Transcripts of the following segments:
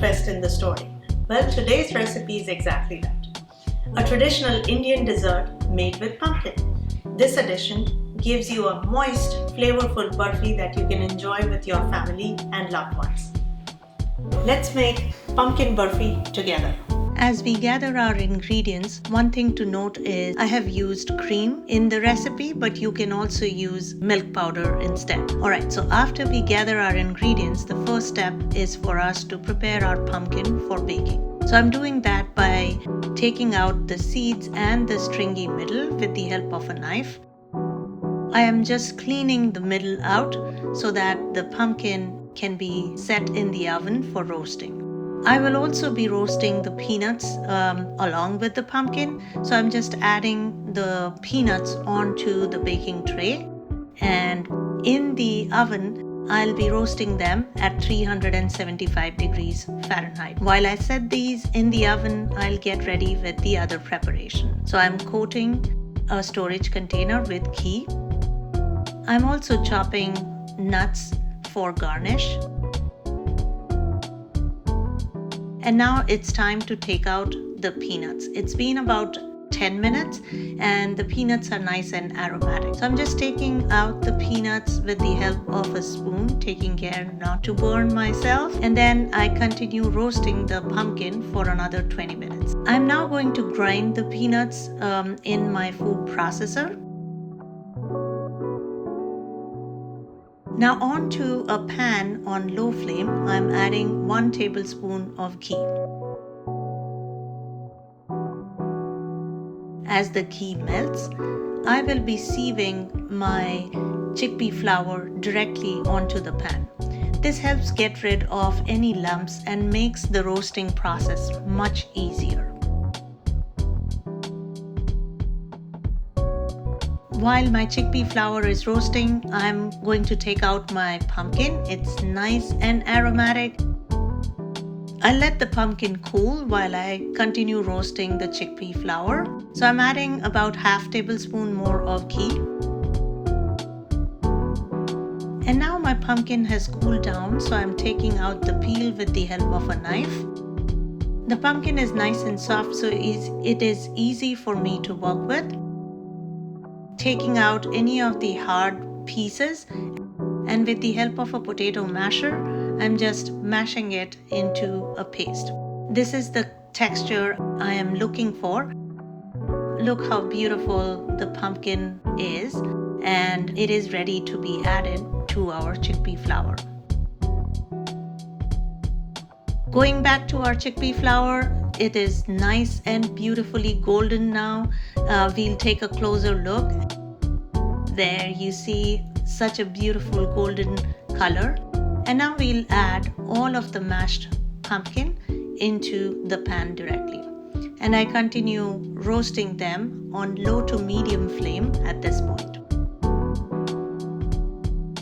twist in the story? Well, today's recipe is exactly that. A traditional Indian dessert made with pumpkin. This addition gives you a moist, flavorful burfi that you can enjoy with your family and loved ones. Let's make pumpkin burfi together. As we gather our ingredients, one thing to note is I have used cream in the recipe, but you can also use milk powder instead. Alright, so after we gather our ingredients, the first step is for us to prepare our pumpkin for baking. So I'm doing that by taking out the seeds and the stringy middle with the help of a knife. I am just cleaning the middle out so that the pumpkin can be set in the oven for roasting. I will also be roasting the peanuts along with the pumpkin. So I'm just adding the peanuts onto the baking tray, and in the oven I'll be roasting them at 375 degrees Fahrenheit. While I set these in the oven, I'll get ready with the other preparation. So I'm coating a storage container with ghee. I'm also chopping nuts for garnish. And now it's time to take out the peanuts. It's been about 10 minutes and the peanuts are nice and aromatic. So I'm just taking out the peanuts with the help of a spoon, taking care not to burn myself. And then I continue roasting the pumpkin for another 20 minutes. I'm now going to grind the peanuts in my food processor. Now onto a pan on low flame, I'm adding 1 tablespoon of ghee. As the ghee melts, I will be sieving my chickpea flour directly onto the pan. This helps get rid of any lumps and makes the roasting process much easier. While my chickpea flour is roasting, I'm going to take out my pumpkin. It's nice and aromatic. I'll let the pumpkin cool while I continue roasting the chickpea flour. So I'm adding about half tablespoon more of ghee. And now my pumpkin has cooled down, so I'm taking out the peel with the help of a knife. The pumpkin is nice and soft, so it is easy for me to work with. Taking out any of the hard pieces, and with the help of a potato masher, I'm just mashing it into a paste. This is the texture I am looking for. Look how beautiful the pumpkin is, and it is ready to be added to our chickpea flour. Going back to our chickpea flour, it is nice and beautifully golden now. We'll take a closer look. There you see such a beautiful golden color. And now we'll add all of the mashed pumpkin into the pan directly. And I continue roasting them on low to medium flame at this point.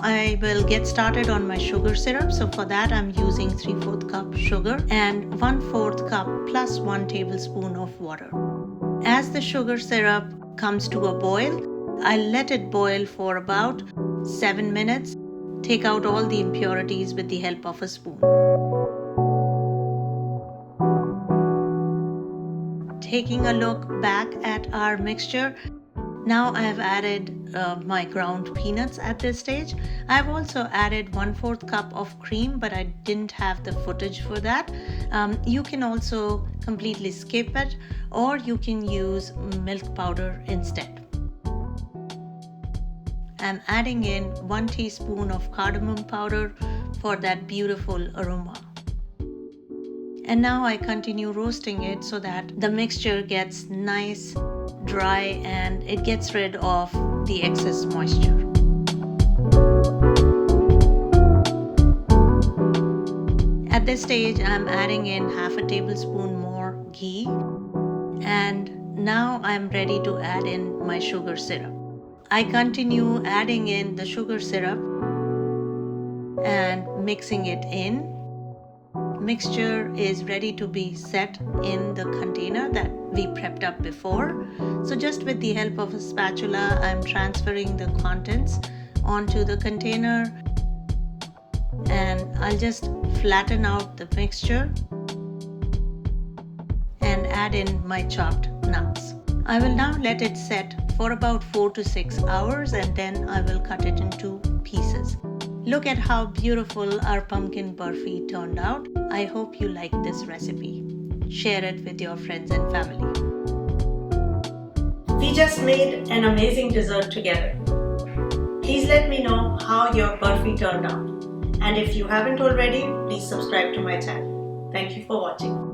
I will get started on my sugar syrup. So for that I'm using 3/4 cup sugar and 1/4 cup plus 1 tablespoon of water. As the sugar syrup comes to a boil, I'll let it boil for about 7 minutes. Take out all the impurities with the help of a spoon. Taking a look back at our mixture, now I have added my ground peanuts at this stage. I have also added 1/4 cup of cream, but I didn't have the footage for that. You can also completely skip it, or you can use milk powder instead. I'm adding in 1 teaspoon of cardamom powder for that beautiful aroma. And now I continue roasting it so that the mixture gets nice, dry, and it gets rid of the excess moisture. At this stage, I'm adding in half a tablespoon more ghee, and now I'm ready to add in my sugar syrup. I continue adding in the sugar syrup and mixing it in. Mixture is ready to be set in the container that we prepped up before. So just with the help of a spatula, I'm transferring the contents onto the container and I'll just flatten out the mixture and add in my chopped nuts. I will now let it set for about 4 to 6 hours and then I will cut it into pieces. Look at how beautiful our pumpkin burfi turned out. I hope you like this recipe. Share it with your friends and family. We just made an amazing dessert together. Please let me know how your burfi turned out. And if you haven't already, please subscribe to my channel. Thank you for watching.